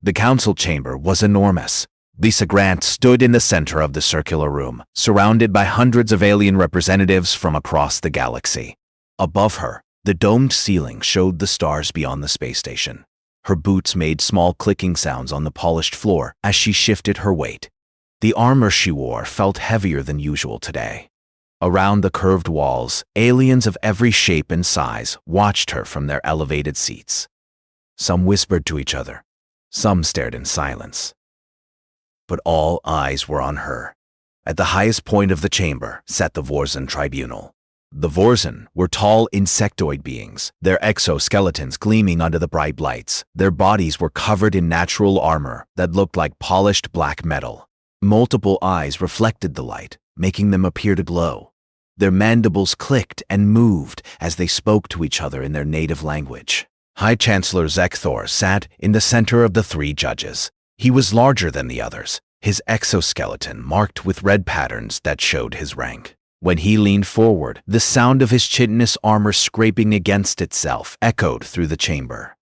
The council chamber was enormous. Lisa Grant stood in the center of the circular room, surrounded by hundreds of alien representatives from across the galaxy. Above her, the domed ceiling showed the stars beyond the space station. Her boots made small clicking sounds on the polished floor as she shifted her weight. The armor she wore felt heavier than usual today. Around the curved walls, aliens of every shape and size watched her from their elevated seats. Some whispered to each other. Some stared in silence. But all eyes were on her. At the highest point of the chamber sat the Vorzan tribunal. The Vorzan were tall insectoid beings, their exoskeletons gleaming under the bright lights. Their bodies were covered in natural armor that looked like polished black metal. Multiple eyes reflected the light, making them appear to glow. Their mandibles clicked and moved as they spoke to each other in their native language. High Chancellor Zekthor sat in the center of the three judges. He was larger than the others, his exoskeleton marked with red patterns that showed his rank. When he leaned forward, the sound of his chitinous armor scraping against itself echoed through the chamber.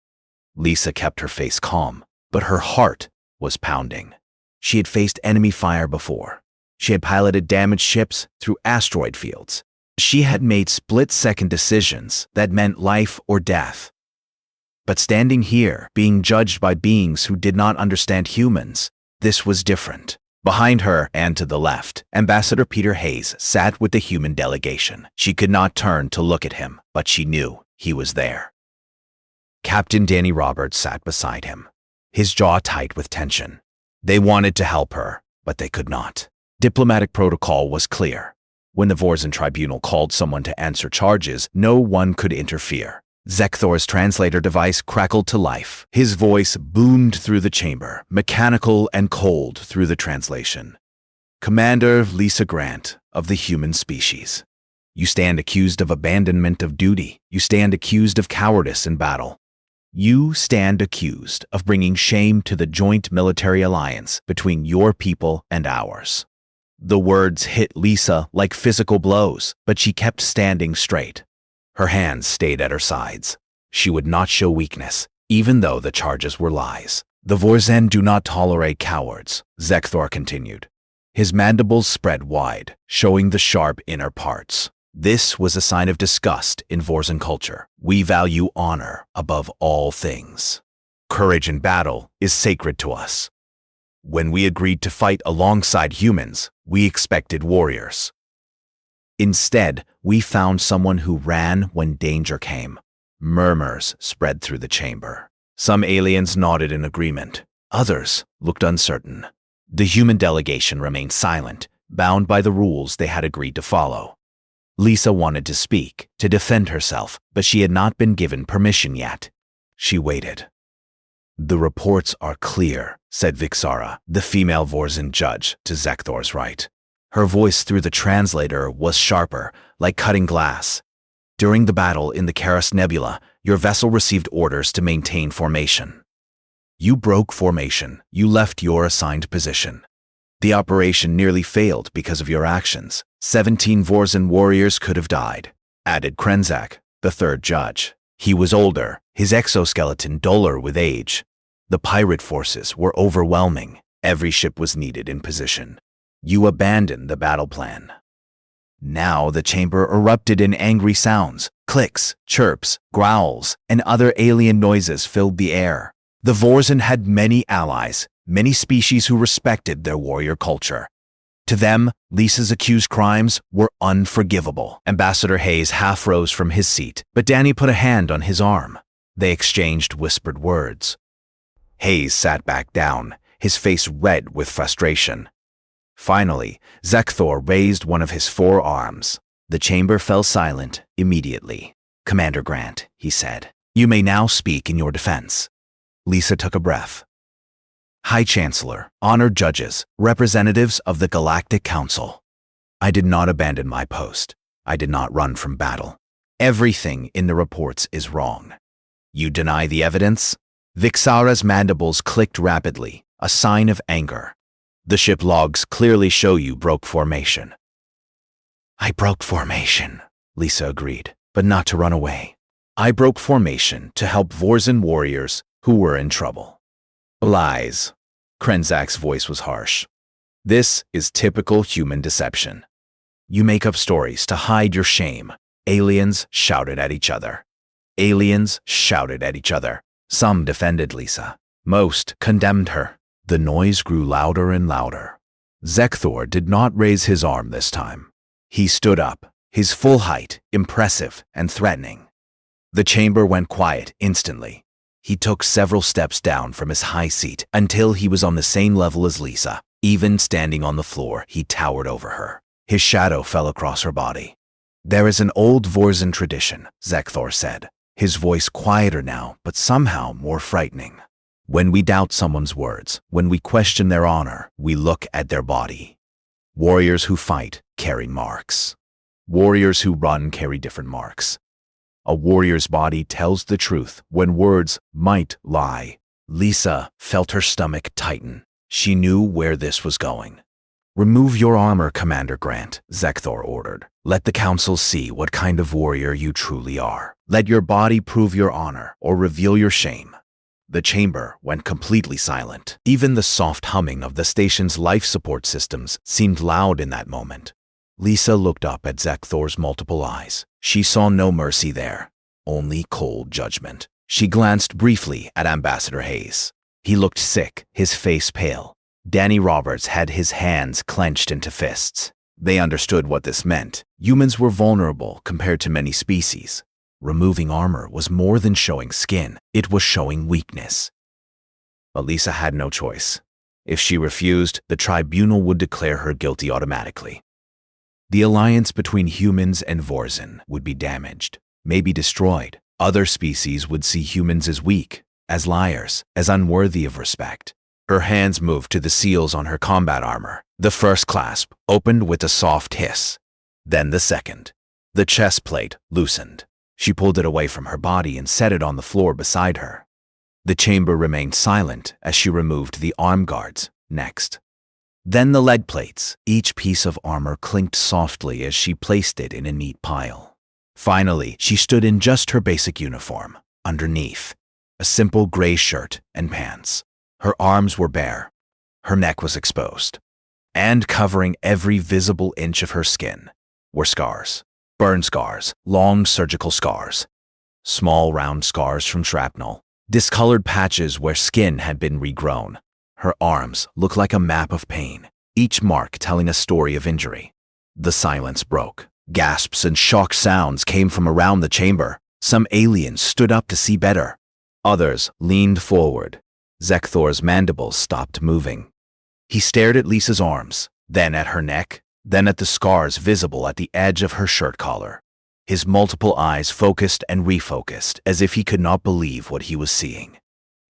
Lisa kept her face calm, but her heart was pounding. She had faced enemy fire before. She had piloted damaged ships through asteroid fields. She had made split-second decisions that meant life or death. But standing here, being judged by beings who did not understand humans, this was different. Behind her and to the left, Ambassador Peter Hayes sat with the human delegation. She could not turn to look at him, but she knew he was there. Captain Danny Roberts sat beside him, his jaw tight with tension. They wanted to help her, but they could not. Diplomatic protocol was clear. When the Vorzan tribunal called someone to answer charges, no one could interfere. Zekthor's translator device crackled to life. His voice boomed through the chamber, mechanical and cold through the translation. Commander Lisa Grant of the human species. You stand accused of abandonment of duty. You stand accused of cowardice in battle. You stand accused of bringing shame to the joint military alliance between your people and ours. The words hit Lisa like physical blows, but she kept standing straight. Her hands stayed at her sides. She would not show weakness, even though the charges were lies. The Vorzan do not tolerate cowards, Zekthor continued. His mandibles spread wide, showing the sharp inner parts. This was a sign of disgust in Vorzan culture. We value honor above all things. Courage in battle is sacred to us. When we agreed to fight alongside humans, we expected warriors. Instead, we found someone who ran when danger came. Murmurs spread through the chamber. Some aliens nodded in agreement. Others looked uncertain. The human delegation remained silent, bound by the rules they had agreed to follow. Lisa wanted to speak, to defend herself, but she had not been given permission yet. She waited. The reports are clear, said Vixara, the female Vorzan judge, to Zekthor's right. Her voice through the translator was sharper, like cutting glass. During the battle in the Chaos Nebula, your vessel received orders to maintain formation. You broke formation. You left your assigned position. The operation nearly failed because of your actions. 17 Vorzan warriors could have died, added Krenzak, the third judge. He was older, his exoskeleton duller with age. The pirate forces were overwhelming. Every ship was needed in position. You abandoned the battle plan. Now the chamber erupted in angry sounds. Clicks, chirps, growls, and other alien noises filled the air. The Vorzan had many allies, many species who respected their warrior culture. To them, Lisa's accused crimes were unforgivable. Ambassador Hayes half rose from his seat, but Danny put a hand on his arm. They exchanged whispered words. Hayes sat back down, his face red with frustration. Finally, Zekthor raised one of his 4 arms. The chamber fell silent immediately. Commander Grant, he said, you may now speak in your defense. Lisa took a breath. High Chancellor, honored judges, representatives of the Galactic Council. I did not abandon my post. I did not run from battle. Everything in the reports is wrong. You deny the evidence? Vixara's mandibles clicked rapidly, a sign of anger. The ship logs clearly show you broke formation. I broke formation, Lisa agreed, but not to run away. I broke formation to help Vorzan warriors who were in trouble. Lies. Krenzak's voice was harsh. This is typical human deception. You make up stories to hide your shame. Aliens shouted at each other. Aliens shouted at each other. Some defended Lisa. Most condemned her. The noise grew louder and louder. Zekthor did not raise his arm this time. He stood up, his full height, impressive and threatening. The chamber went quiet instantly. He took several steps down from his high seat until he was on the same level as Lisa. Even standing on the floor, he towered over her. His shadow fell across her body. There is an old Vorzan tradition, Zekthor said, his voice quieter now, but somehow more frightening. When we doubt someone's words, when we question their honor, we look at their body. Warriors who fight carry marks. Warriors who run carry different marks. A warrior's body tells the truth when words might lie. Lisa felt her stomach tighten. She knew where this was going. Remove your armor, Commander Grant, Zekthor ordered. Let the council see what kind of warrior you truly are. Let your body prove your honor or reveal your shame. The chamber went completely silent. Even the soft humming of the station's life support systems seemed loud in that moment. Lisa looked up at Zekthor's multiple eyes. She saw no mercy there, only cold judgment. She glanced briefly at Ambassador Hayes. He looked sick, his face pale. Danny Roberts had his hands clenched into fists. They understood what this meant. Humans were vulnerable compared to many species. Removing armor was more than showing skin. It was showing weakness. But Lisa had no choice. If she refused, the tribunal would declare her guilty automatically. The alliance between humans and Vorzan would be damaged, maybe destroyed. Other species would see humans as weak, as liars, as unworthy of respect. Her hands moved to the seals on her combat armor. The first clasp opened with a soft hiss. Then the second. The chest plate loosened. She pulled it away from her body and set it on the floor beside her. The chamber remained silent as she removed the arm guards next. Then the leg plates. Each piece of armor clinked softly as she placed it in a neat pile. Finally, she stood in just her basic uniform. Underneath, a simple gray shirt and pants. Her arms were bare. Her neck was exposed. And covering every visible inch of her skin were scars. Burn scars, long surgical scars. Small round scars from shrapnel. Discolored patches where skin had been regrown. Her arms looked like a map of pain, each mark telling a story of injury. The silence broke. Gasps and shocked sounds came from around the chamber. Some aliens stood up to see better. Others leaned forward. Zekthor's mandibles stopped moving. He stared at Lisa's arms, then at her neck, then at the scars visible at the edge of her shirt collar. His multiple eyes focused and refocused as if he could not believe what he was seeing.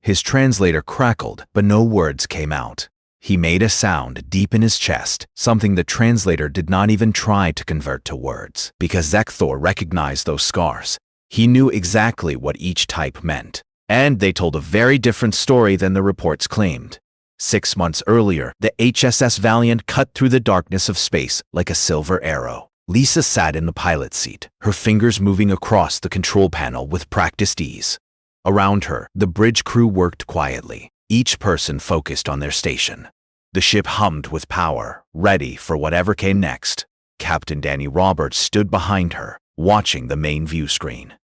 His translator crackled, but no words came out. He made a sound deep in his chest, something the translator did not even try to convert to words, because Zekthor recognized those scars. He knew exactly what each type meant, and they told a very different story than the reports claimed. 6 months earlier, the HSS Valiant cut through the darkness of space like a silver arrow. Lisa sat in the pilot's seat, her fingers moving across the control panel with practiced ease. Around her, the bridge crew worked quietly, each person focused on their station. The ship hummed with power, ready for whatever came next. Captain Danny Roberts stood behind her, watching the main view screen.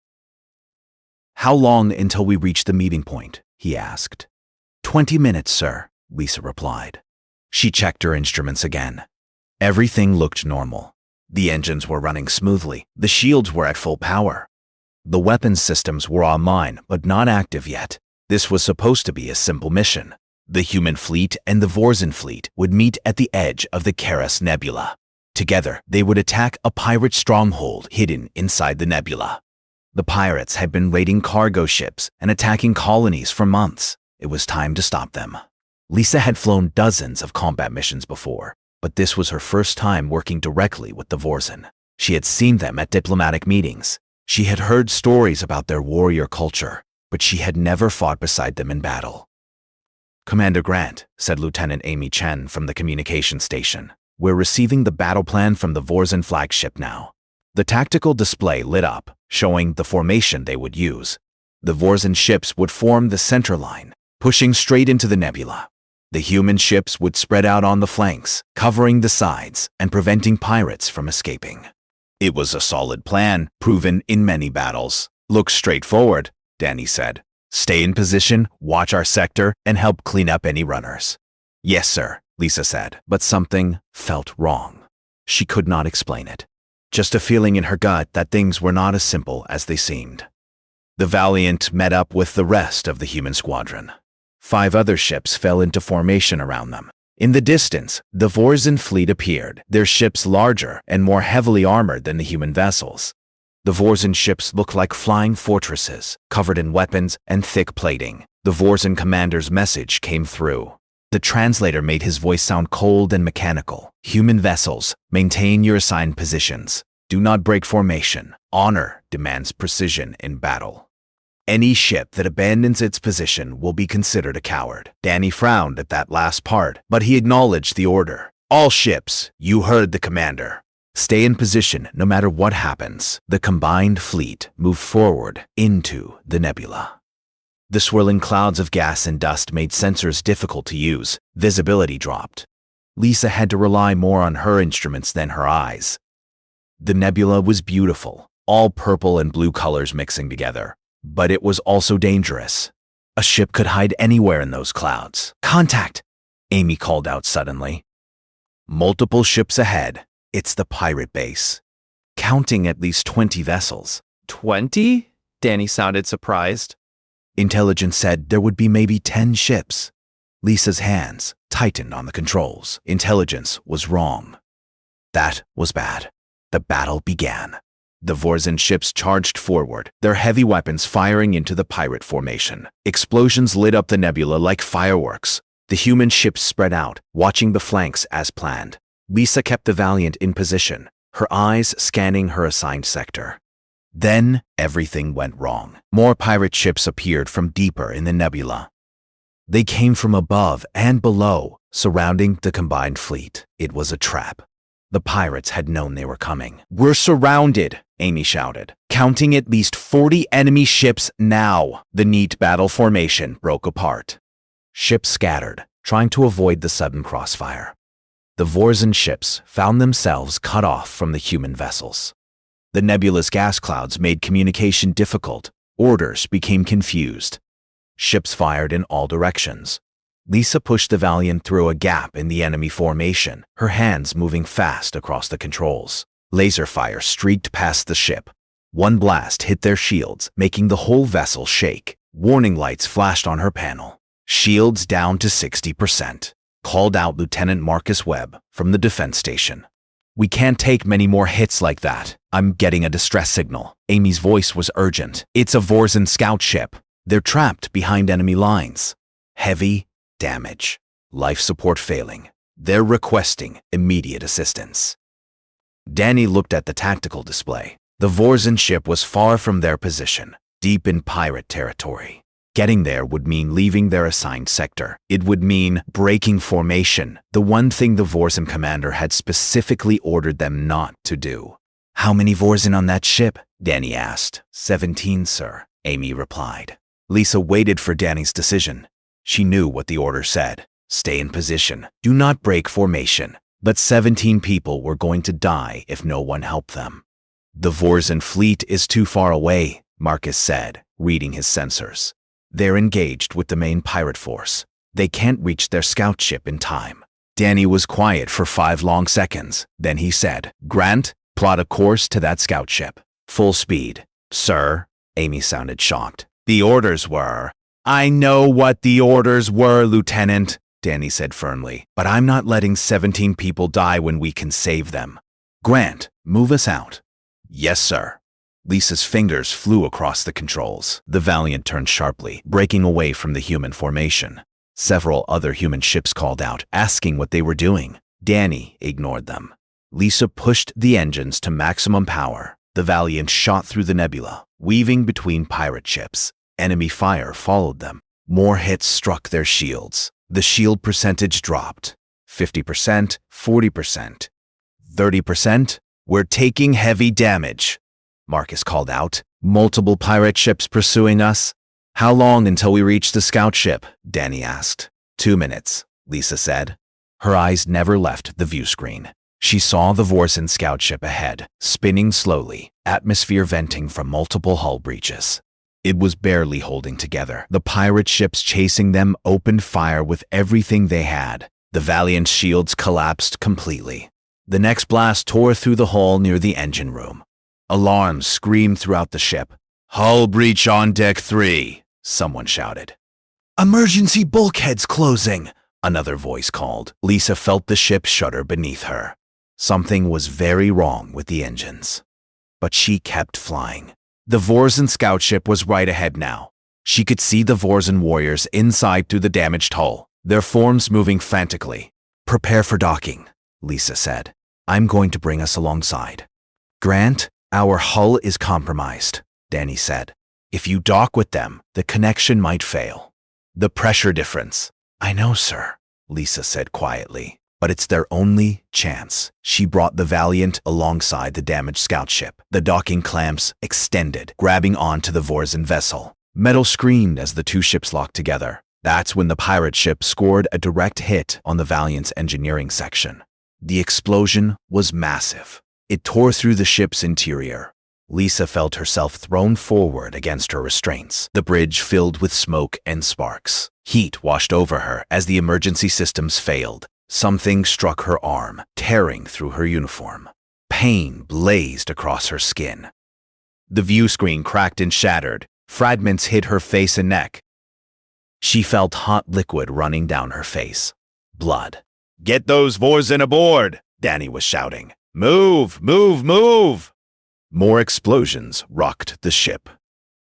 "How long until we reach the meeting point?" he asked. 20 minutes, sir," Lisa replied. She checked her instruments again. Everything looked normal. The engines were running smoothly. The shields were at full power. The weapons systems were online, but not active yet. This was supposed to be a simple mission. The human fleet and the Vorzan fleet would meet at the edge of the Keras Nebula. Together, they would attack a pirate stronghold hidden inside the nebula. The pirates had been raiding cargo ships and attacking colonies for months. It was time to stop them. Lisa had flown dozens of combat missions before, but this was her first time working directly with the Vorzan. She had seen them at diplomatic meetings. She had heard stories about their warrior culture, but she had never fought beside them in battle. "Commander Grant," said Lieutenant Amy Chen from the communication station, "we're receiving the battle plan from the Vorzan flagship now." The tactical display lit up, showing the formation they would use. The Vorzan ships would form the center line, pushing straight into the nebula. The human ships would spread out on the flanks, covering the sides and preventing pirates from escaping. It was a solid plan, proven in many battles. "Looks straightforward," Danny said. "Stay in position, watch our sector, and help clean up any runners." "Yes, sir," Lisa said, but something felt wrong. She could not explain it. Just a feeling in her gut that things were not as simple as they seemed. The Valiant met up with the rest of the human squadron. 5 other ships fell into formation around them. In the distance, the Vorzan fleet appeared, their ships larger and more heavily armored than the human vessels. The Vorzan ships looked like flying fortresses, covered in weapons and thick plating. The Vorzan commander's message came through. The translator made his voice sound cold and mechanical. "Human vessels, maintain your assigned positions. Do not break formation. Honor demands precision in battle. Any ship that abandons its position will be considered a coward." Danny frowned at that last part, but he acknowledged the order. "All ships, you heard the commander. Stay in position no matter what happens." The combined fleet moved forward into the nebula. The swirling clouds of gas and dust made sensors difficult to use. Visibility dropped. Lisa had to rely more on her instruments than her eyes. The nebula was beautiful, all purple and blue colors mixing together. But it was also dangerous. A ship could hide anywhere in those clouds. "Contact!" Amy called out suddenly. "Multiple ships ahead. It's the pirate base." Counting at least 20 vessels. 20? Danny sounded surprised. Intelligence said there would be maybe 10 ships. Lisa's hands tightened on the controls. Intelligence was wrong. That was bad. The battle began. The Vorzan ships charged forward, their heavy weapons firing into the pirate formation. Explosions lit up the nebula like fireworks. The human ships spread out, watching the flanks as planned. Lisa kept the Valiant in position, her eyes scanning her assigned sector. Then everything went wrong. More pirate ships appeared from deeper in the nebula. They came from above and below, surrounding the combined fleet. It was a trap. The pirates had known they were coming. "We're surrounded," Amy shouted, "counting at least 40 enemy ships now." The neat battle formation broke apart. Ships scattered, trying to avoid the sudden crossfire. The Vorzan ships found themselves cut off from the human vessels. The nebula's gas clouds made communication difficult. Orders became confused. Ships fired in all directions. Lisa pushed the Valiant through a gap in the enemy formation, her hands moving fast across the controls. Laser fire streaked past the ship. One blast hit their shields, making the whole vessel shake. Warning lights flashed on her panel. "Shields down to 60%, called out Lieutenant Marcus Webb from the defense station. "We can't take many more hits like that. I'm getting a distress signal." Amy's voice was urgent. "It's a Vorzan scout ship. They're trapped behind enemy lines. Heavy damage. Life support failing. They're requesting immediate assistance." Danny looked at the tactical display. The Vorzan ship was far from their position, deep in pirate territory. Getting there would mean leaving their assigned sector. It would mean breaking formation, the one thing the Vorzan commander had specifically ordered them not to do. "How many Vorzan on that ship?" Danny asked. 17, sir," Amy replied. Lisa waited for Danny's decision. She knew what the order said. Stay in position. Do not break formation. But 17 people were going to die if no one helped them. "The Vorzan fleet is too far away," Marcus said, reading his sensors. "They're engaged with the main pirate force. They can't reach their scout ship in time." Danny was quiet for 5 long seconds. Then he said, "Grant, plot a course to that scout ship. Full speed." "Sir?" Amy sounded shocked. "The orders were—" "I know what the orders were, Lieutenant," Danny said firmly. "But I'm not letting 17 people die when we can save them. Grant, move us out." "Yes, sir." Lisa's fingers flew across the controls. The Valiant turned sharply, breaking away from the human formation. Several other human ships called out, asking what they were doing. Danny ignored them. Lisa pushed the engines to maximum power. The Valiant shot through the nebula, weaving between pirate ships. Enemy fire followed them. More hits struck their shields. The shield percentage dropped. 50%, 40%, 30%. "We're taking heavy damage," Marcus called out. "Multiple pirate ships pursuing us." How long until we reach the scout ship? Danny asked. 2 minutes, Lisa said. Her eyes never left the view screen. She saw the Vorsen scout ship ahead, spinning slowly, atmosphere venting from multiple hull breaches. It was barely holding together. The pirate ships chasing them opened fire with everything they had. The Valiant's shields collapsed completely. The next blast tore through the hull near the engine room. Alarms screamed throughout the ship. "Hull breach on deck 3, someone shouted. "Emergency bulkheads closing," another voice called. Lisa felt the ship shudder beneath her. Something was very wrong with the engines. But she kept flying. The Vorsen scout ship was right ahead now. She could see the Vorsen warriors inside through the damaged hull, their forms moving frantically. "Prepare for docking," Lisa said. "I'm going to bring us alongside." "Grant, our hull is compromised," Danny said. "If you dock with them, the connection might fail." "The pressure difference." "I know, sir," Lisa said quietly. "But it's their only chance." She brought the Valiant alongside the damaged scout ship. The docking clamps extended, grabbing onto the Vorsen vessel. Metal screamed as the two ships locked together. That's when the pirate ship scored a direct hit on the Valiant's engineering section. The explosion was massive. It tore through the ship's interior. Lisa felt herself thrown forward against her restraints. The bridge filled with smoke and sparks. Heat washed over her as the emergency systems failed. Something struck her arm, tearing through her uniform. Pain blazed across her skin. The view screen cracked and shattered. Fragments hit her face and neck. She felt hot liquid running down her face. Blood. "Get those Vorsen aboard!" Danny was shouting. "Move! Move! Move!" More explosions rocked the ship.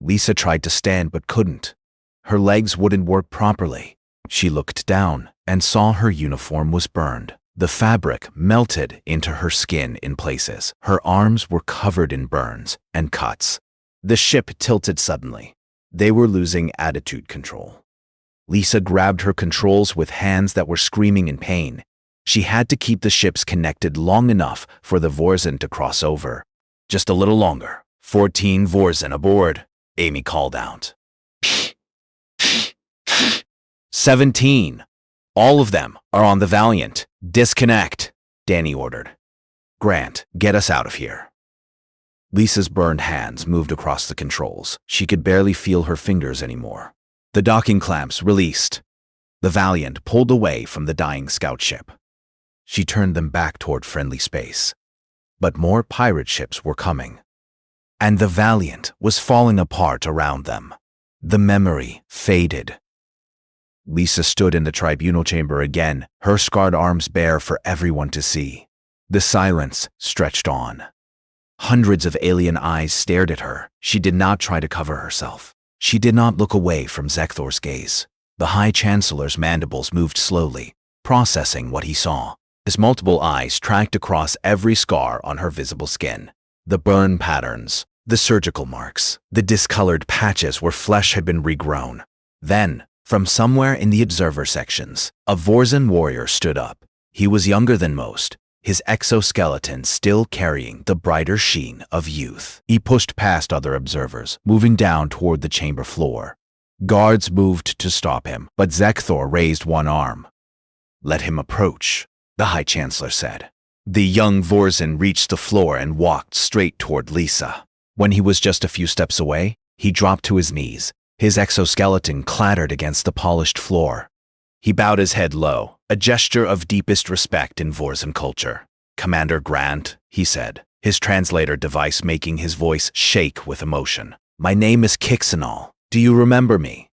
Lisa tried to stand but couldn't. Her legs wouldn't work properly. She looked down and saw her uniform was burned. The fabric melted into her skin in places. Her arms were covered in burns and cuts. The ship tilted suddenly. They were losing attitude control. Lisa grabbed her controls with hands that were screaming in pain. She had to keep the ships connected long enough for the Vorsen to cross over. Just a little longer. 14 Vorsen aboard, Amy called out. 17. All of them are on the Valiant. Disconnect, Danny ordered. Grant, get us out of here. Lisa's burned hands moved across the controls. She could barely feel her fingers anymore. The docking clamps released. The Valiant pulled away from the dying scout ship. She turned them back toward friendly space. But more pirate ships were coming. And the Valiant was falling apart around them. The memory faded. Lisa stood in the tribunal chamber again, her scarred arms bare for everyone to see. The silence stretched on. Hundreds of alien eyes stared at her. She did not try to cover herself. She did not look away from Zekthor's gaze. The High Chancellor's mandibles moved slowly, processing what he saw. His multiple eyes tracked across every scar on her visible skin. The burn patterns, the surgical marks, the discolored patches where flesh had been regrown. Then, from somewhere in the observer sections, a Vorsen warrior stood up. He was younger than most, his exoskeleton still carrying the brighter sheen of youth. He pushed past other observers, moving down toward the chamber floor. Guards moved to stop him, but Zekthor raised one arm. "Let him approach," the High Chancellor said. The young Vorsen reached the floor and walked straight toward Lisa. When he was just a few steps away, he dropped to his knees. His exoskeleton clattered against the polished floor. He bowed his head low, a gesture of deepest respect in Vorsen culture. "Commander Grant," he said, his translator device making his voice shake with emotion. "My name is Kixanal. Do you remember me?"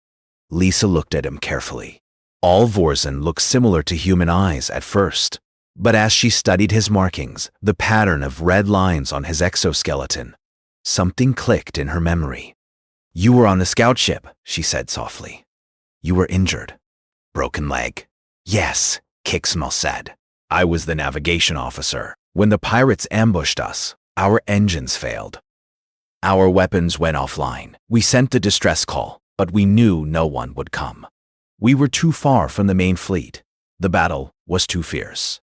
Lisa looked at him carefully. All Vorsen looked similar to human eyes at first, but as she studied his markings, the pattern of red lines on his exoskeleton, something clicked in her memory. "You were on the scout ship," she said softly. "You were injured." "Broken leg." "Yes," Kixmal said. "I was the navigation officer. When the pirates ambushed us, our engines failed. Our weapons went offline. We sent the distress call, but we knew no one would come. We were too far from the main fleet. The battle was too fierce.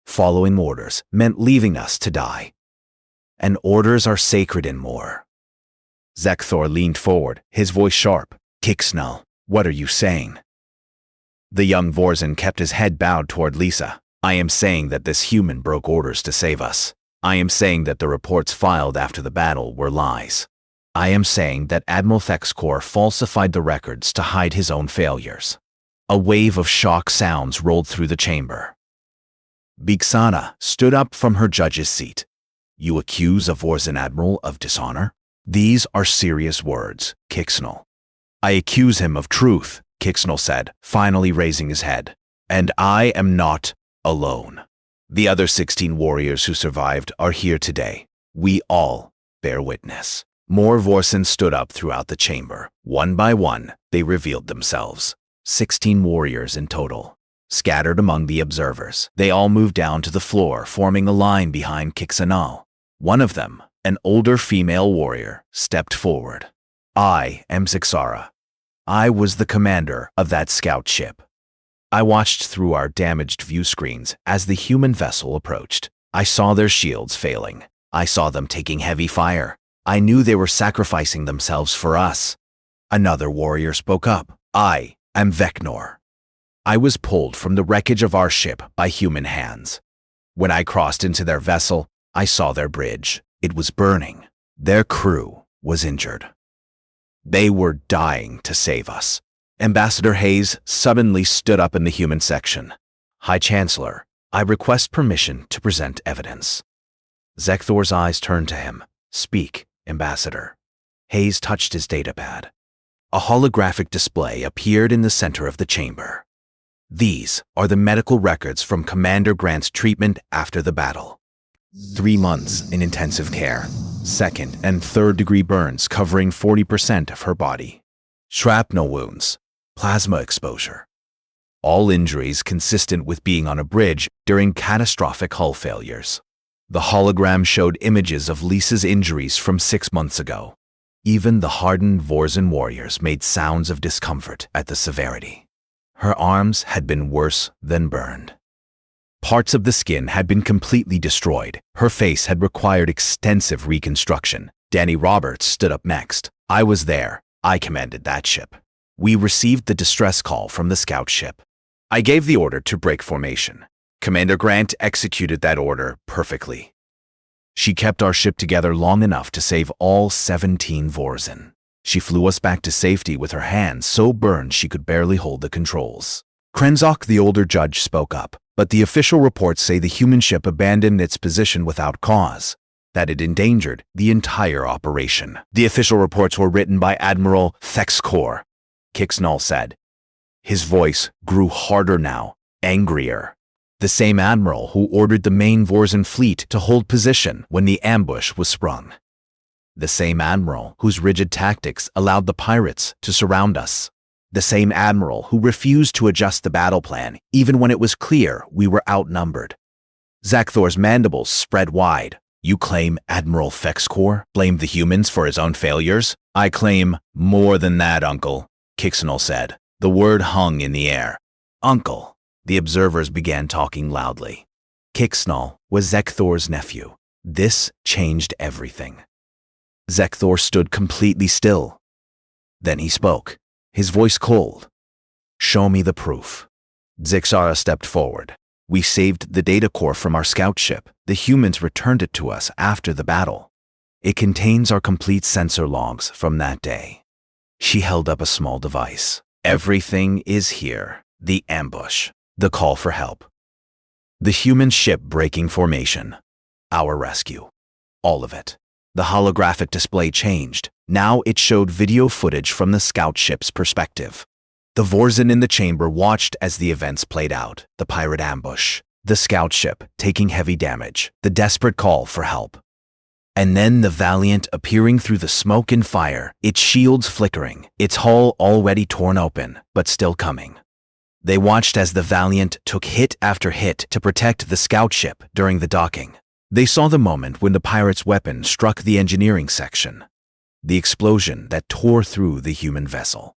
Following orders meant leaving us to die. And orders are sacred in war." Zekthor leaned forward, his voice sharp. Kicksnull, what are you saying? The young Vorzin kept his head bowed toward Lisa. I am saying that this human broke orders to save us. I am saying that the reports filed after the battle were lies. I am saying that Admiral Thexcor falsified the records to hide his own failures. A wave of shock sounds rolled through the chamber. Bixana stood up from her judge's seat. You accuse a Vorzin admiral of dishonor? These are serious words, Kicksnull. I accuse him of truth, Kicksnull said, finally raising his head. And I am not alone. The other 16 warriors who survived are here today. We all bear witness. More Vorzin stood up throughout the chamber. One by one, they revealed themselves. 16 warriors in total. Scattered among the observers, they all moved down to the floor, forming a line behind Kicksnull. One of them, an older female warrior, stepped forward. I am Zixara. I was the commander of that scout ship. I watched through our damaged view screens as the human vessel approached. I saw their shields failing. I saw them taking heavy fire. I knew they were sacrificing themselves for us. Another warrior spoke up. I am Vecnor. I was pulled from the wreckage of our ship by human hands. When I crossed into their vessel, I saw their bridge. It was burning. Their crew was injured. They were dying to save us. Ambassador Hayes suddenly stood up in the human section. High Chancellor, I request permission to present evidence. Zekthor's eyes turned to him. Speak, Ambassador. Hayes touched his datapad. A holographic display appeared in the center of the chamber. These are the medical records from Commander Grant's treatment after the battle. 3 months in intensive care. Second and third degree burns covering 40% of her body. Shrapnel wounds. Plasma exposure. All injuries consistent with being on a bridge during catastrophic hull failures. The hologram showed images of Lisa's injuries from 6 months ago. Even the hardened Vorzin warriors made sounds of discomfort at the severity. Her arms had been worse than burned. Parts of the skin had been completely destroyed. Her face had required extensive reconstruction. Danny Roberts stood up next. I was there. I commanded that ship. We received the distress call from the scout ship. I gave the order to break formation. Commander Grant executed that order perfectly. She kept our ship together long enough to save all 17 Vorzin. She flew us back to safety with her hands so burned she could barely hold the controls. Krenzok, the older judge, spoke up, but the official reports say the human ship abandoned its position without cause, that it endangered the entire operation. The official reports were written by Admiral Thexcor, Kicksnull said. His voice grew harder now, angrier. The same admiral who ordered the main Vorzin fleet to hold position when the ambush was sprung. The same admiral whose rigid tactics allowed the pirates to surround us. The same admiral who refused to adjust the battle plan even when it was clear we were outnumbered. Zakthor's mandibles spread wide. You claim Admiral Thexcor blamed the humans for his own failures? I claim more than that, Uncle, Kicksnull said. The word hung in the air. Uncle. The observers began talking loudly. Kicksnull was Zekthor's nephew. This changed everything. Zekthor stood completely still. Then he spoke, his voice cold. Show me the proof. Zixara stepped forward. We saved the data core from our scout ship. The humans returned it to us after the battle. It contains our complete sensor logs from that day. She held up a small device. Everything is here. The ambush. The call for help. The human ship breaking formation. Our rescue. All of it. The holographic display changed. Now it showed video footage from the scout ship's perspective. The Vorzin in the chamber watched as the events played out. The pirate ambush. The scout ship taking heavy damage. The desperate call for help. And then the Valiant appearing through the smoke and fire, its shields flickering, its hull already torn open, but still coming. They watched as the Valiant took hit after hit to protect the scout ship during the docking. They saw the moment when the pirate's weapon struck the engineering section. The explosion that tore through the human vessel.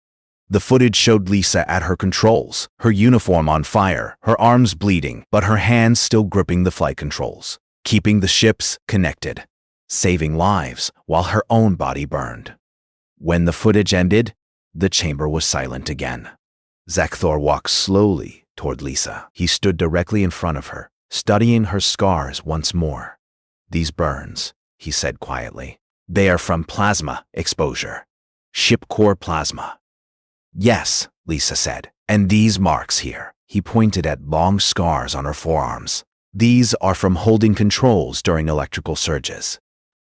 The footage showed Lisa at her controls, her uniform on fire, her arms bleeding, but her hands still gripping the flight controls, keeping the ships connected, saving lives while her own body burned. When the footage ended, The chamber was silent again. Zekthor walked slowly toward Lisa. He stood directly in front of her, studying her scars once more. "These burns," he said quietly. "They are from plasma exposure. Ship core plasma." "Yes," Lisa said. "And these marks here," he pointed at long scars on her forearms. "These are from holding controls during electrical surges."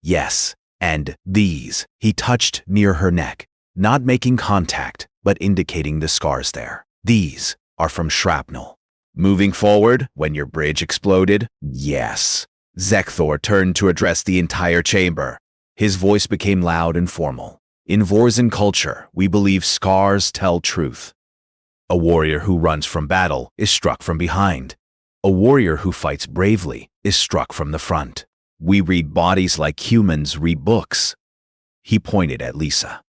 "Yes, and these," he touched near her neck, not making contact, but indicating the scars there. "These are from shrapnel." "Moving forward when your bridge exploded?" "Yes." Zekthor turned to address the entire chamber. His voice became loud and formal. "In Vorzen culture, we believe scars tell truth. A warrior who runs from battle is struck from behind. A warrior who fights bravely is struck from the front. We read bodies like humans read books." He pointed at Lisa.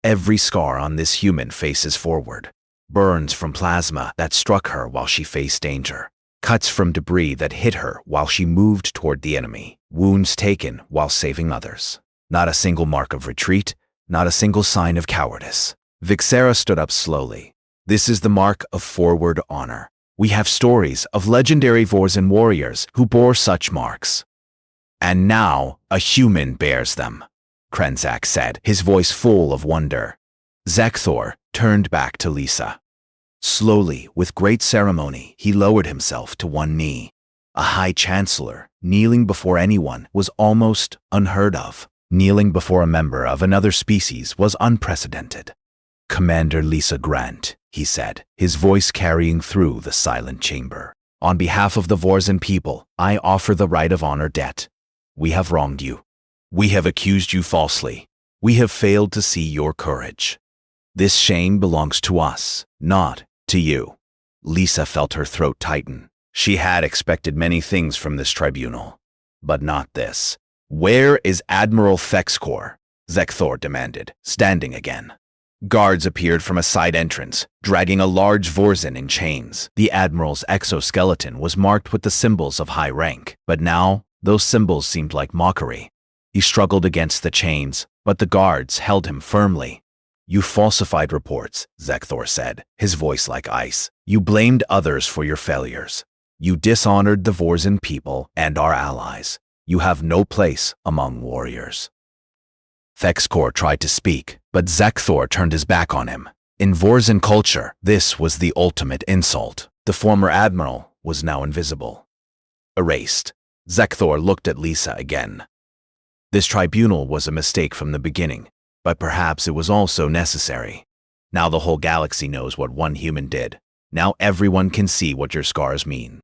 "Every scar on this human faces forward. Burns from plasma that struck her while she faced danger. Cuts from debris that hit her while she moved toward the enemy. Wounds taken while saving others. Not a single mark of retreat, not a single sign of cowardice." Vixera stood up slowly. "This is the mark of forward honor. We have stories of legendary Vorzen warriors who bore such marks. And now a human bears them," Krenzak said, his voice full of wonder. Zekthor turned back to Lisa. Slowly, with great ceremony, he lowered himself to one knee. A High Chancellor, kneeling before anyone, was almost unheard of. Kneeling before a member of another species was unprecedented. "Commander Lisa Grant," he said, his voice carrying through the silent chamber. "On behalf of the Vorzen people, I offer the right of honor debt. We have wronged you. We have accused you falsely. We have failed to see your courage. This shame belongs to us, not to you." Lisa felt her throat tighten. She had expected many things from this tribunal, but not this. "Where is Admiral Thexkor?" Zekthor demanded, standing again. Guards appeared from a side entrance, dragging a large Vorzen in chains. The Admiral's exoskeleton was marked with the symbols of high rank, but now those symbols seemed like mockery. He struggled against the chains, but the guards held him firmly. "You falsified reports," Zekthor said, his voice like ice. "You blamed others for your failures. You dishonored the Vorzen people and our allies. You have no place among warriors." Thexkor tried to speak, but Zekthor turned his back on him. In Vorzen culture, this was the ultimate insult. The former admiral was now invisible. Erased. Zekthor looked at Lisa again. This tribunal was a mistake from the beginning, but perhaps it was also necessary. Now the whole galaxy knows what one human did. Now everyone can see what your scars mean.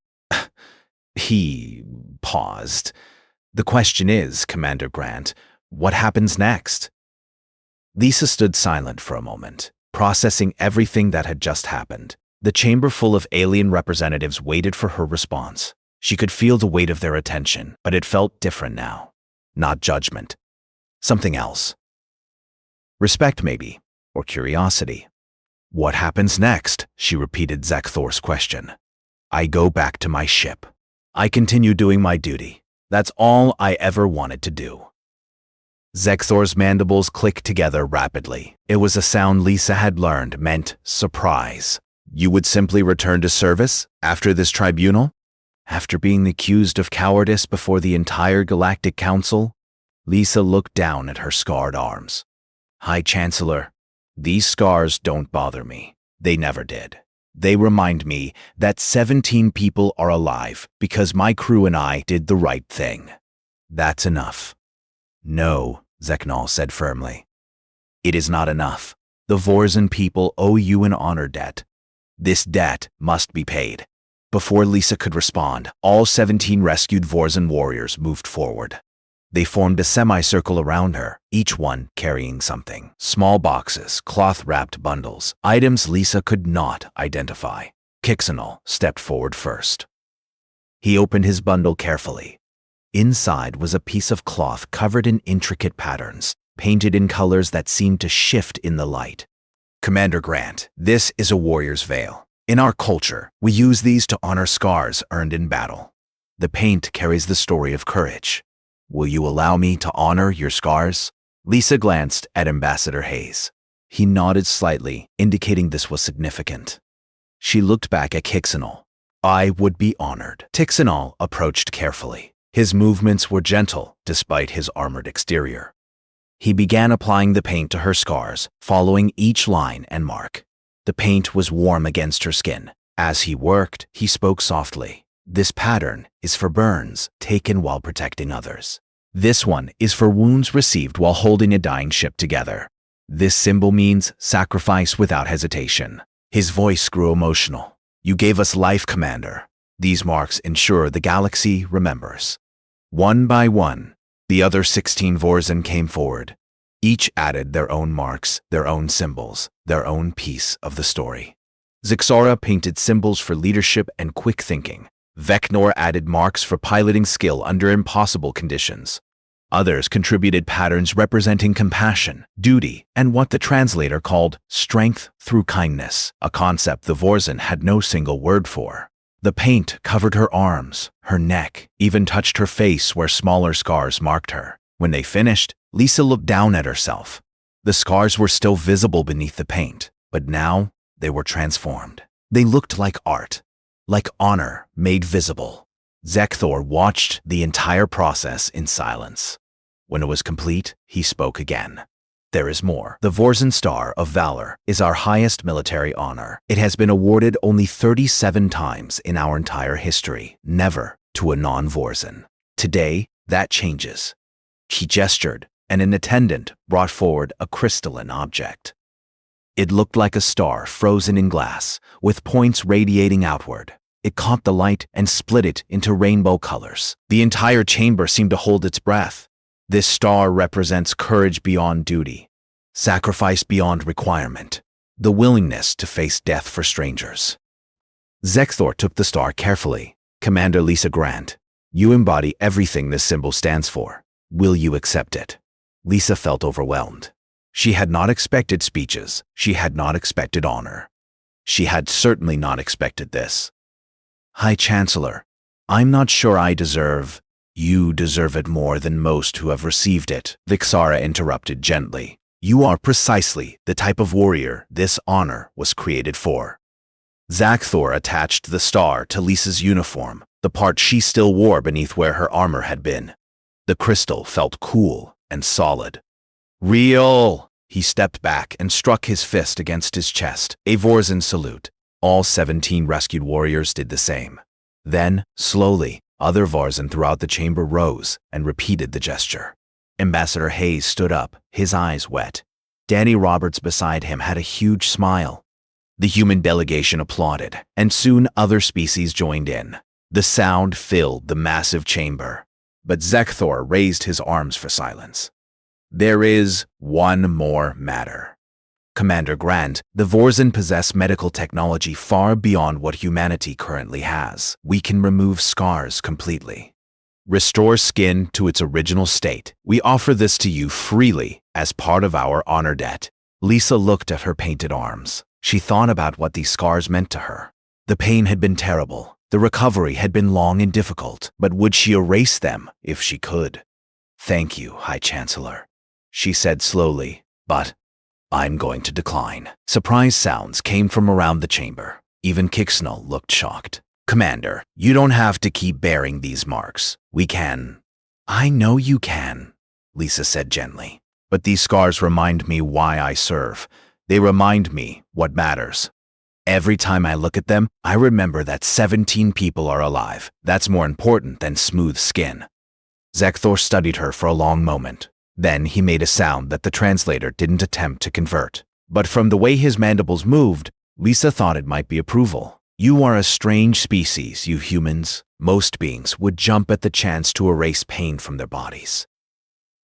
He paused. "The question is, Commander Grant, what happens next?" Lisa stood silent for a moment, processing everything that had just happened. The chamber full of alien representatives waited for her response. She could feel the weight of their attention, but it felt different now. Not judgment. Something else. Respect, maybe, or curiosity. "What happens next?" she repeated Zekthor's question. "I go back to my ship. I continue doing my duty. That's all I ever wanted to do." Zekthor's mandibles clicked together rapidly. It was a sound Lisa had learned meant surprise. "You would simply return to service after this tribunal? After being accused of cowardice before the entire Galactic Council?" Lisa looked down at her scarred arms. "High Chancellor, these scars don't bother me. They never did. They remind me that 17 people are alive because my crew and I did the right thing. That's enough." "No," Zeknal said firmly. "It is not enough. The Vorzen people owe you an honor debt. This debt must be paid." Before Lisa could respond, all 17 rescued Vorzen warriors moved forward. They formed a semicircle around her, each one carrying something. Small boxes, cloth-wrapped bundles, items Lisa could not identify. Kixanal stepped forward first. He opened his bundle carefully. Inside was a piece of cloth covered in intricate patterns, painted in colors that seemed to shift in the light. "Commander Grant, this is a warrior's veil. In our culture, we use these to honor scars earned in battle. The paint carries the story of courage. Will you allow me to honor your scars?" Lisa glanced at Ambassador Hayes. He nodded slightly, indicating this was significant. She looked back at Kixinal. I would be honored. Tixinal approached carefully. His movements were gentle, despite his armored exterior. He began applying the paint to her scars, following each line and mark. The paint was warm against her skin. As he worked, he spoke softly. This pattern is for burns taken while protecting others. This one is for wounds received while holding a dying ship together. This symbol means sacrifice without hesitation. His voice grew emotional. You gave us life, Commander. These marks ensure the galaxy remembers. One by one, the other 16 Vorzen came forward. Each added their own marks, their own symbols, their own piece of the story. Zixara painted symbols for leadership and quick thinking. Vecnor added marks for piloting skill under impossible conditions. Others contributed patterns representing compassion, duty, and what the translator called strength through kindness, a concept the Vorzen had no single word for. The paint covered her arms, her neck, even touched her face where smaller scars marked her. When they finished, Lisa looked down at herself. The scars were still visible beneath the paint, but now they were transformed. They looked like art, like honor made visible. Zekthor watched the entire process in silence. When it was complete, he spoke again. There is more. The Vorzen Star of Valor is our highest military honor. It has been awarded only 37 times in our entire history, never to a non-Vorzen. Today, that changes. He gestured, and an attendant brought forward a crystalline object. It looked like a star frozen in glass, with points radiating outward. It caught the light and split it into rainbow colors. The entire chamber seemed to hold its breath. This star represents courage beyond duty, sacrifice beyond requirement, the willingness to face death for strangers. Zekthor took the star carefully. Commander Lisa Grant, you embody everything this symbol stands for. Will you accept it? Lisa felt overwhelmed. She had not expected speeches. She had not expected honor. She had certainly not expected this. High Chancellor, I'm not sure I deserve. You deserve it more than most who have received it, Vixara interrupted gently. You are precisely the type of warrior this honor was created for. Zakthor attached the star to Lisa's uniform, the part she still wore beneath where her armor had been. The crystal felt cool and solid. Real! He stepped back and struck his fist against his chest, a Vorzen salute. All 17 rescued warriors did the same. Then, slowly, other Vorzen throughout the chamber rose and repeated the gesture. Ambassador Hayes stood up, his eyes wet. Danny Roberts beside him had a huge smile. The human delegation applauded, and soon other species joined in. The sound filled the massive chamber. But Zekthor raised his arms for silence. There is one more matter. Commander Grant, the Vorzen possess medical technology far beyond what humanity currently has. We can remove scars completely. Restore skin to its original state. We offer this to you freely as part of our honor debt. Lisa looked at her painted arms. She thought about what these scars meant to her. The pain had been terrible. The recovery had been long and difficult, but would she erase them if she could? Thank you, High Chancellor, she said slowly, but I'm going to decline. Surprise sounds came from around the chamber. Even Kixnall looked shocked. Commander, you don't have to keep bearing these marks. We can. I know you can, Lisa said gently. But these scars remind me why I serve. They remind me what matters. Every time I look at them, I remember that 17 people are alive. That's more important than smooth skin. Zekthor studied her for a long moment. Then he made a sound that the translator didn't attempt to convert. But from the way his mandibles moved, Lisa thought it might be approval. You are a strange species, you humans. Most beings would jump at the chance to erase pain from their bodies.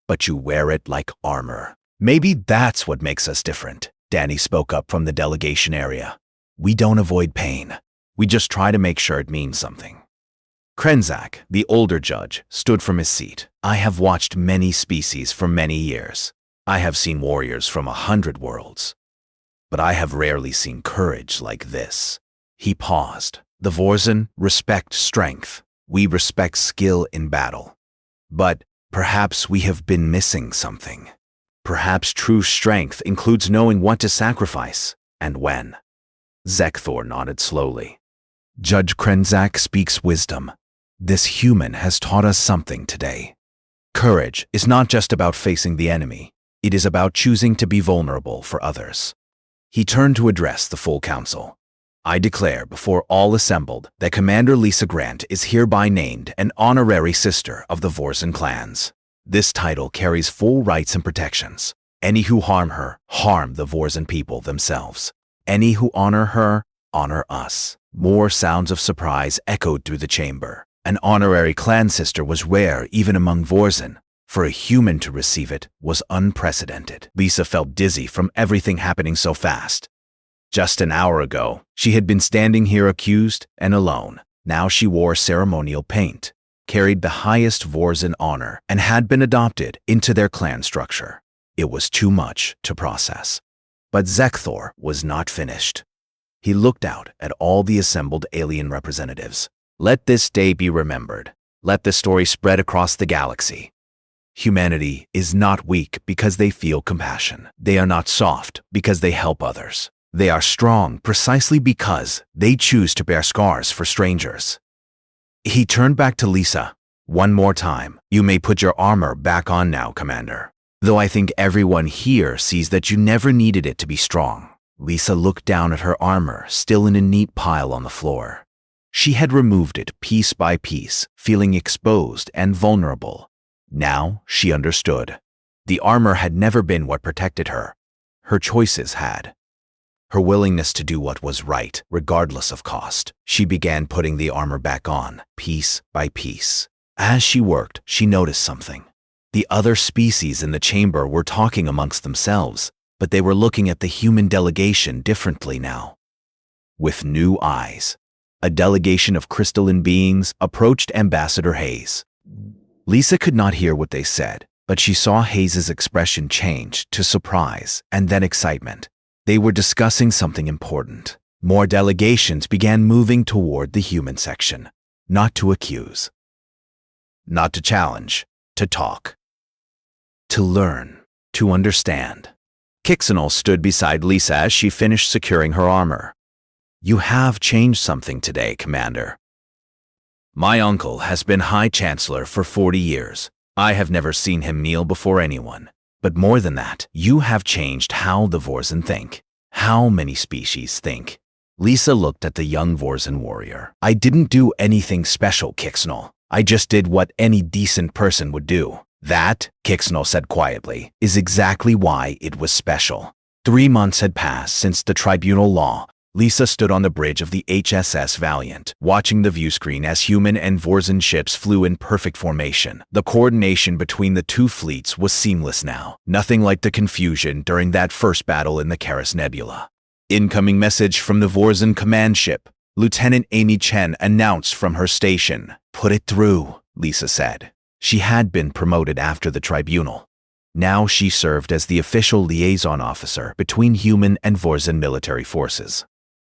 But you wear it like armor. Maybe that's what makes us different, Danny spoke up from the delegation area. We don't avoid pain. We just try to make sure it means something. Krenzak, the older judge, stood from his seat. I have watched many species for many years. I have seen warriors from 100 worlds. But I have rarely seen courage like this. He paused. The Vorzen respect strength. We respect skill in battle. But perhaps we have been missing something. Perhaps true strength includes knowing what to sacrifice and when. Zekthor nodded slowly. Judge Krenzak speaks wisdom. This human has taught us something today. Courage is not just about facing the enemy. It is about choosing to be vulnerable for others. He turned to address the full council. I declare before all assembled that Commander Lisa Grant is hereby named an honorary sister of the Vorzen clans. This title carries full rights and protections. Any who harm her, harm the Vorzen people themselves. Any who honor her, honor us. More sounds of surprise echoed through the chamber. An honorary clan sister was rare even among Vorzen. For a human to receive it was unprecedented. Lisa felt dizzy from everything happening so fast. Just an hour ago, she had been standing here accused and alone. Now she wore ceremonial paint, carried the highest Vorzen honor, and had been adopted into their clan structure. It was too much to process. But Zekthor was not finished. He looked out at all the assembled alien representatives. Let this day be remembered. Let this story spread across the galaxy. Humanity is not weak because they feel compassion. They are not soft because they help others. They are strong precisely because they choose to bear scars for strangers. He turned back to Lisa. One more time. You may put your armor back on now, Commander. Though I think everyone here sees that you never needed it to be strong. Lisa looked down at her armor, still in a neat pile on the floor. She had removed it piece by piece, feeling exposed and vulnerable. Now she understood. The armor had never been what protected her. Her choices had. Her willingness to do what was right, regardless of cost. She began putting the armor back on, piece by piece. As she worked, she noticed something. The other species in the chamber were talking amongst themselves, but they were looking at the human delegation differently now. With new eyes, a delegation of crystalline beings approached Ambassador Hayes. Lisa could not hear what they said, but she saw Hayes's expression change to surprise and then excitement. They were discussing something important. More delegations began moving toward the human section, not to accuse, not to challenge, to talk, to learn, to understand. Kixenol stood beside Lisa as she finished securing her armor. You have changed something today, Commander. My uncle has been High Chancellor for 40 years. I have never seen him kneel before anyone. But more than that, you have changed how the Vorzen think, how many species think. Lisa looked at the young Vorzen warrior. I didn't do anything special, Kixenol. I just did what any decent person would do. That, Kixenol said quietly, is exactly why it was special. 3 months had passed since the tribunal law. Lisa stood on the bridge of the HSS Valiant, watching the view screen as human and Vorzen ships flew in perfect formation. The coordination between the two fleets was seamless now, nothing like the confusion during that first battle in the Karis Nebula. Incoming message from the Vorzen command ship. Lieutenant Amy Chen announced from her station. Put it through, Lisa said. She had been promoted after the tribunal. Now she served as the official liaison officer between human and Vorzen military forces.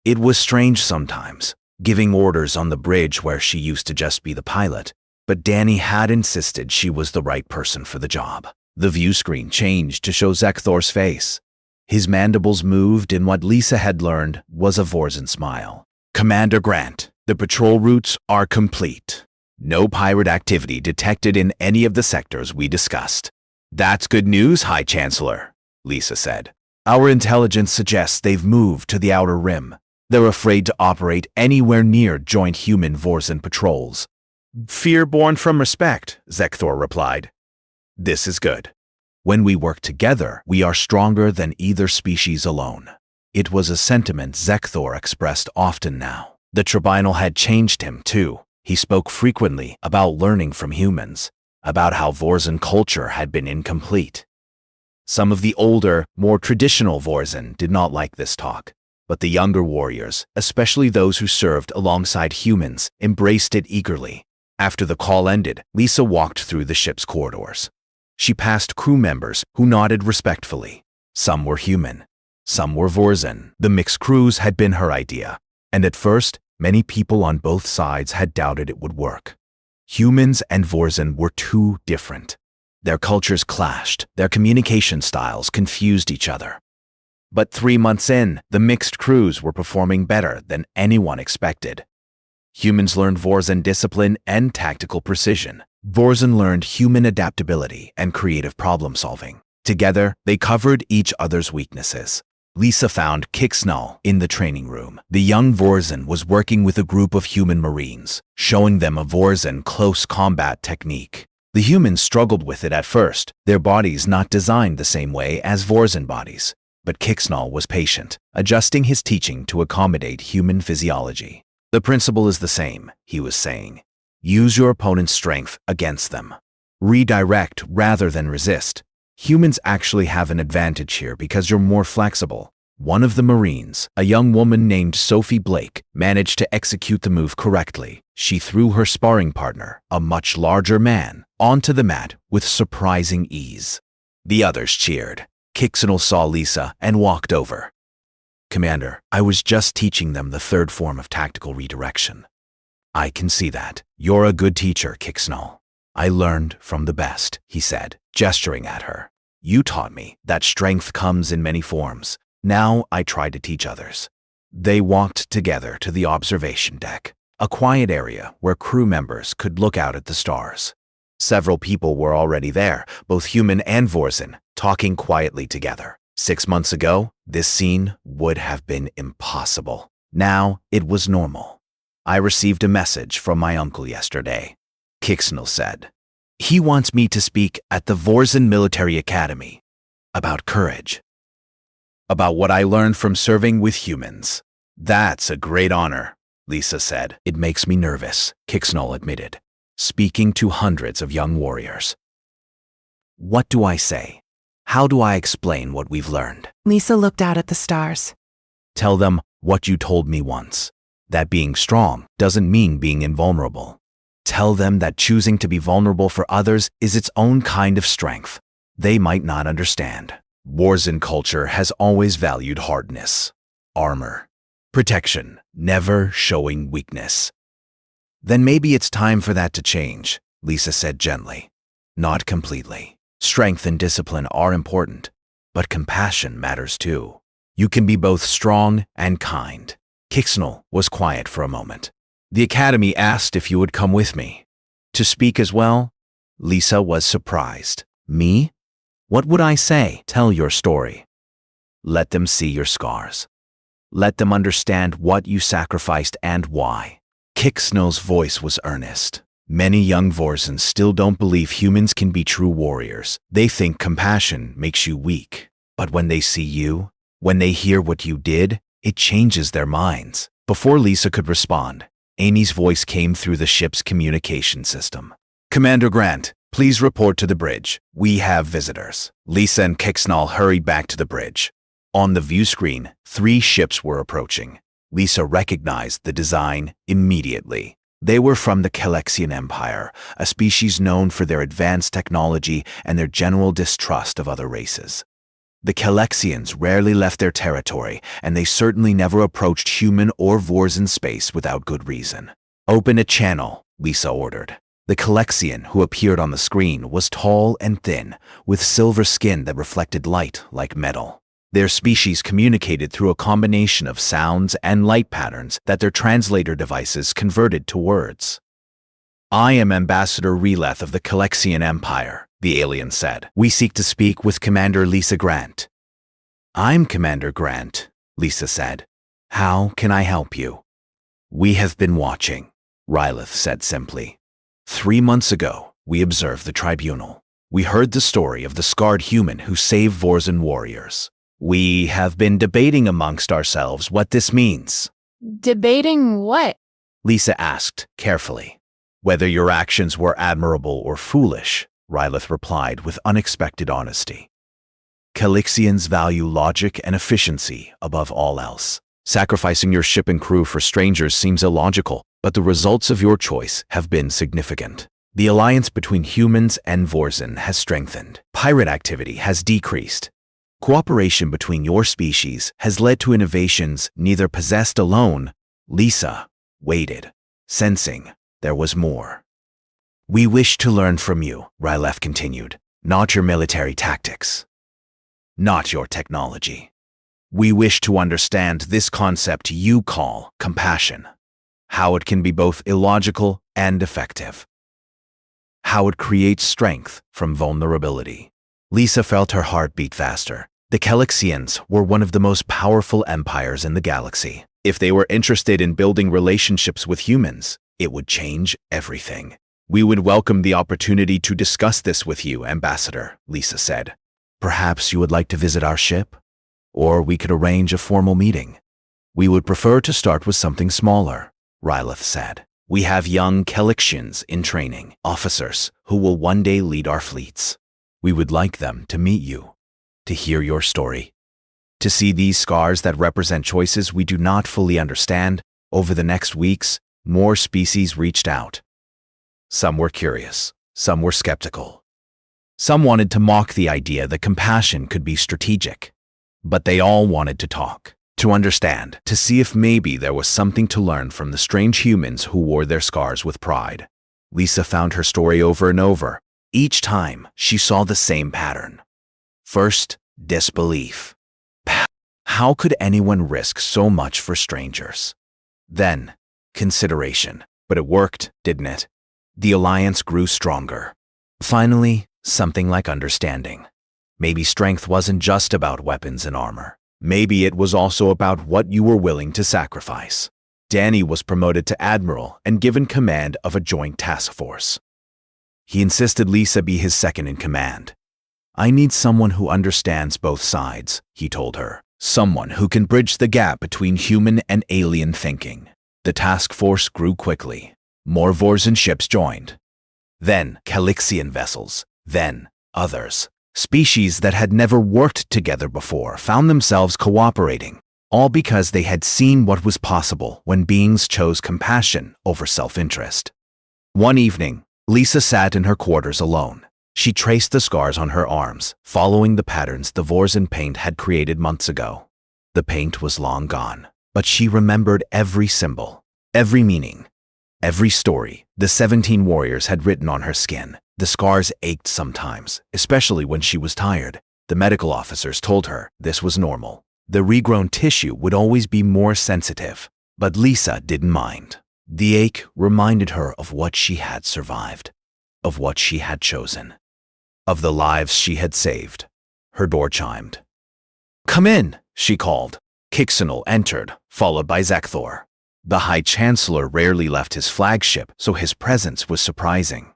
It was strange sometimes, giving orders on the bridge where she used to just be the pilot, but Danny had insisted she was the right person for the job. The view screen changed to show Zekthor's face. His mandibles moved in what Lisa had learned was a Vorzen smile. Commander Grant, the patrol routes are complete. No pirate activity detected in any of the sectors we discussed. That's good news, High Chancellor, Lisa said. Our intelligence suggests they've moved to the outer rim. They're afraid to operate anywhere near joint human Vorzen patrols. Fear born from respect, Zekthor replied. This is good. When we work together, we are stronger than either species alone. It was a sentiment Zekthor expressed often now. The tribunal had changed him, too. He spoke frequently about learning from humans, about how Vorzen culture had been incomplete. Some of the older, more traditional Vorzen did not like this talk, but the younger warriors, especially those who served alongside humans, embraced it eagerly. After the call ended, Lisa walked through the ship's corridors. She passed crew members who nodded respectfully. Some were human, some were Vorzen. The mixed crews had been her idea, and at first, many people on both sides had doubted it would work. Humans and Vorzen were too different. Their cultures clashed, their communication styles confused each other. But 3 months in, the mixed crews were performing better than anyone expected. Humans learned Vorzen discipline and tactical precision. Vorzen learned human adaptability and creative problem-solving. Together, they covered each other's weaknesses. Lisa found Kixnall in the training room. The young Vorzen was working with a group of human marines, showing them a Vorzen close combat technique. The humans struggled with it at first, their bodies not designed the same way as Vorzen bodies. But Kixnall was patient, adjusting his teaching to accommodate human physiology. The principle is the same, he was saying. Use your opponent's strength against them. Redirect rather than resist. Humans actually have an advantage here because you're more flexible. One of the Marines, a young woman named Sophie Blake, managed to execute the move correctly. She threw her sparring partner, a much larger man, onto the mat with surprising ease. The others cheered. Kixnall saw Lisa and walked over. Commander, I was just teaching them the third form of tactical redirection. I can see that. You're a good teacher, Kixnall. I learned from the best, he said, gesturing at her. You taught me that strength comes in many forms. Now I try to teach others. They walked together to the observation deck, a quiet area where crew members could look out at the stars. Several people were already there, both human and Vorzen, talking quietly together. 6 months ago, this scene would have been impossible. Now it was normal. I received a message from my uncle yesterday, Kixnall said. He wants me to speak at the Vorzen Military Academy about courage, about what I learned from serving with humans. That's a great honor, Lisa said. It makes me nervous, Kixnall admitted, speaking to hundreds of young warriors. What do I say? How do I explain what we've learned? Lisa looked out at the stars. Tell them what you told me once, that being strong doesn't mean being invulnerable. Tell them that choosing to be vulnerable for others is its own kind of strength. They might not understand. Vorzen culture has always valued hardness, armor, protection, never showing weakness. Then maybe it's time for that to change, Lisa said gently. Not completely. Strength and discipline are important, but compassion matters too. You can be both strong and kind. Kixnall was quiet for a moment. The Academy asked if you would come with me. To speak as well? Lisa was surprised. Me? What would I say? Tell your story. Let them see your scars. Let them understand what you sacrificed and why. Kixnall's voice was earnest. Many young Vorzens still don't believe humans can be true warriors. They think compassion makes you weak. But when they see you, when they hear what you did, it changes their minds. Before Lisa could respond, Amy's voice came through the ship's communication system. Commander Grant, please report to the bridge. We have visitors. Lisa and Kixnall hurried back to the bridge. On the view screen, 3 ships were approaching. Lisa recognized the design immediately. They were from the Galaxian Empire, a species known for their advanced technology and their general distrust of other races. The Galaxians rarely left their territory, and they certainly never approached human or Vorzen space without good reason. Open a channel, Lisa ordered. The Galaxian who appeared on the screen was tall and thin, with silver skin that reflected light like metal. Their species communicated through a combination of sounds and light patterns that their translator devices converted to words. I am Ambassador Releth of the Galaxian Empire, the alien said. We seek to speak with Commander Lisa Grant. I'm Commander Grant, Lisa said. How can I help you? We have been watching, Ryleth said simply. 3 months ago, we observed the tribunal. We heard the story of the scarred human who saved Vorzen warriors. We have been debating amongst ourselves what this means. Debating what? Lisa asked carefully. Whether your actions were admirable or foolish, Ryleth replied with unexpected honesty. Galaxians value logic and efficiency above all else. Sacrificing your ship and crew for strangers seems illogical, but the results of your choice have been significant. The alliance between humans and Vorzen has strengthened. Pirate activity has decreased. Cooperation between your species has led to innovations neither possessed alone. Lisa waited, sensing there was more. We wish to learn from you, Ryleth continued. not your military tactics, not your technology. We wish to understand this concept you call compassion, how it can be both illogical and effective, how it creates strength from vulnerability. Lisa felt her heart beat faster. The Galaxians were one of the most powerful empires in the galaxy. If they were interested in building relationships with humans, it would change everything. We would welcome the opportunity to discuss this with you, Ambassador, Lisa said. Perhaps you would like to visit our ship? Or we could arrange a formal meeting. We would prefer to start with something smaller, Rylith said. We have young Galaxians in training, officers who will one day lead our fleets. We would like them to meet you, to hear your story, to see these scars that represent choices we do not fully understand. Over the next weeks, more species reached out. Some were curious, some were skeptical. Some wanted to mock the idea that compassion could be strategic. But they all wanted to talk, to understand, to see if maybe there was something to learn from the strange humans who wore their scars with pride. Lisa found her story over and over. Each time, she saw the same pattern. First, disbelief. How could anyone risk so much for strangers? Then, consideration. But it worked, didn't it? The alliance grew stronger. Finally, something like understanding. Maybe strength wasn't just about weapons and armor. Maybe it was also about what you were willing to sacrifice. Danny was promoted to admiral and given command of a joint task force. He insisted Lisa be his second in command. I need someone who understands both sides, he told her. Someone who can bridge the gap between human and alien thinking. The task force grew quickly. More Vorsan ships joined. Then Galaxian vessels. Then others. Species that had never worked together before found themselves cooperating, all because they had seen what was possible when beings chose compassion over self-interest. One evening, Lisa sat in her quarters alone. She traced the scars on her arms, following the patterns the Vorsan paint had created months ago. The paint was long gone, but she remembered every symbol, every meaning, every story the 17 warriors had written on her skin. The scars ached sometimes, especially when she was tired. The medical officers told her this was normal. The regrown tissue would always be more sensitive, but Lisa didn't mind. The ache reminded her of what she had survived, of what she had chosen, of the lives she had saved. Her door chimed. Come in, she called. Kixenal entered, followed by Zekthor. The High Chancellor rarely left his flagship, so his presence was surprising.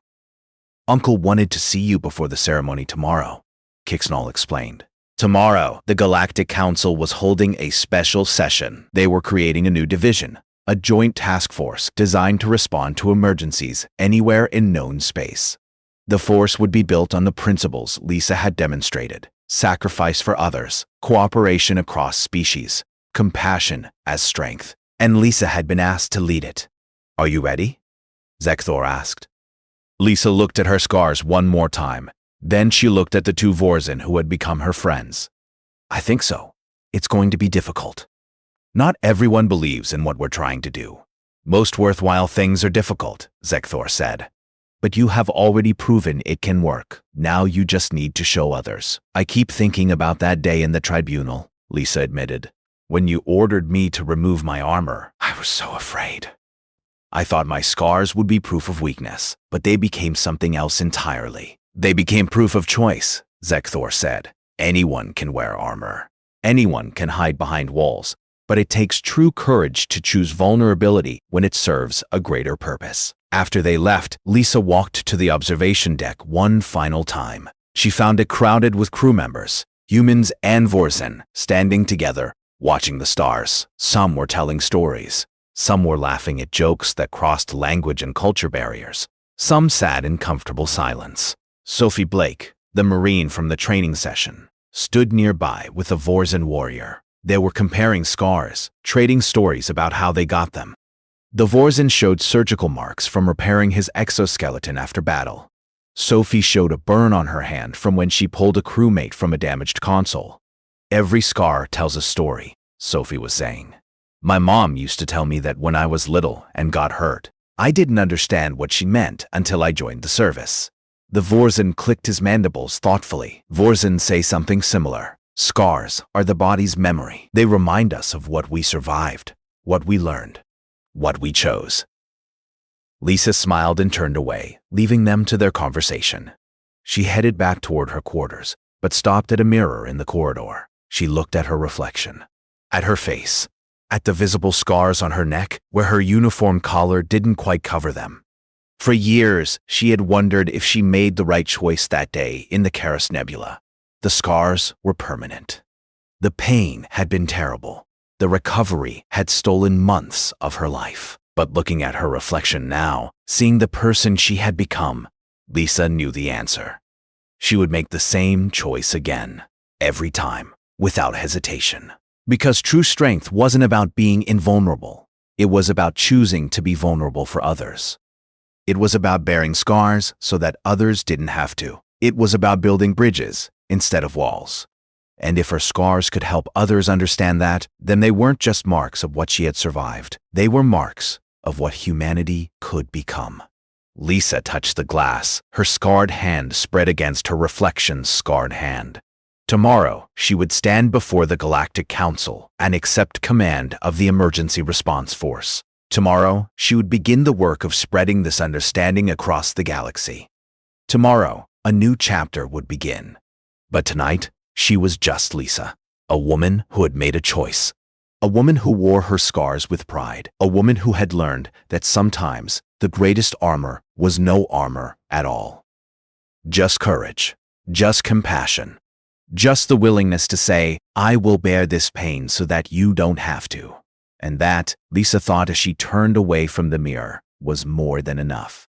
Uncle wanted to see you before the ceremony tomorrow, Kixenal explained. Tomorrow, the Galactic Council was holding a special session. They were creating a new division, a joint task force designed to respond to emergencies anywhere in known space. The force would be built on the principles Lisa had demonstrated: sacrifice for others, cooperation across species, compassion as strength. And Lisa had been asked to lead it. Are you ready? Zekthor asked. Lisa looked at her scars one more time. Then she looked at the two Vorsan who had become her friends. I think so. It's going to be difficult. Not everyone believes in what we're trying to do. Most worthwhile things are difficult, Zekthor said. But you have already proven it can work. Now you just need to show others. I keep thinking about that day in the tribunal, Lisa admitted. When you ordered me to remove my armor, I was so afraid. I thought my scars would be proof of weakness, but they became something else entirely. They became proof of choice, Zekthor said. Anyone can wear armor. Anyone can hide behind walls, but it takes true courage to choose vulnerability when it serves a greater purpose. After they left, Lisa walked to the observation deck one final time. She found it crowded with crew members, humans and Vorsan, standing together, watching the stars. Some were telling stories. Some were laughing at jokes that crossed language and culture barriers. Some sat in comfortable silence. Sophie Blake, the Marine from the training session, stood nearby with a Vorsan warrior. They were comparing scars, trading stories about how they got them. The Vorsan showed surgical marks from repairing his exoskeleton after battle. Sophie showed a burn on her hand from when she pulled a crewmate from a damaged console. Every scar tells a story, Sophie was saying. My mom used to tell me that when I was little and got hurt, I didn't understand what she meant until I joined the service. The Vorzan clicked his mandibles thoughtfully. Vorzan say something similar. Scars are the body's memory. They remind us of what we survived, what we learned, what we chose. Lisa smiled and turned away, leaving them to their conversation. She headed back toward her quarters, but stopped at a mirror in the corridor. She looked at her reflection, at her face, at the visible scars on her neck where her uniform collar didn't quite cover them. For years, she had wondered if she made the right choice that day in the Chaos Nebula. The scars were permanent. The pain had been terrible. The recovery had stolen months of her life. But looking at her reflection now, seeing the person she had become, Lisa knew the answer. She would make the same choice again, every time, without hesitation. Because true strength wasn't about being invulnerable. It was about choosing to be vulnerable for others. It was about bearing scars so that others didn't have to. It was about building bridges instead of walls. And if her scars could help others understand that, then they weren't just marks of what she had survived. They were marks of what humanity could become. Lisa touched the glass, her scarred hand spread against her reflection's scarred hand. Tomorrow, she would stand before the Galactic Council and accept command of the Emergency Response Force. Tomorrow, she would begin the work of spreading this understanding across the galaxy. Tomorrow, a new chapter would begin. But tonight, she was just Lisa, a woman who had made a choice. A woman who wore her scars with pride. A woman who had learned that sometimes the greatest armor was no armor at all. Just courage, just compassion, just the willingness to say, I will bear this pain so that you don't have to. And that, Lisa thought as she turned away from the mirror, was more than enough.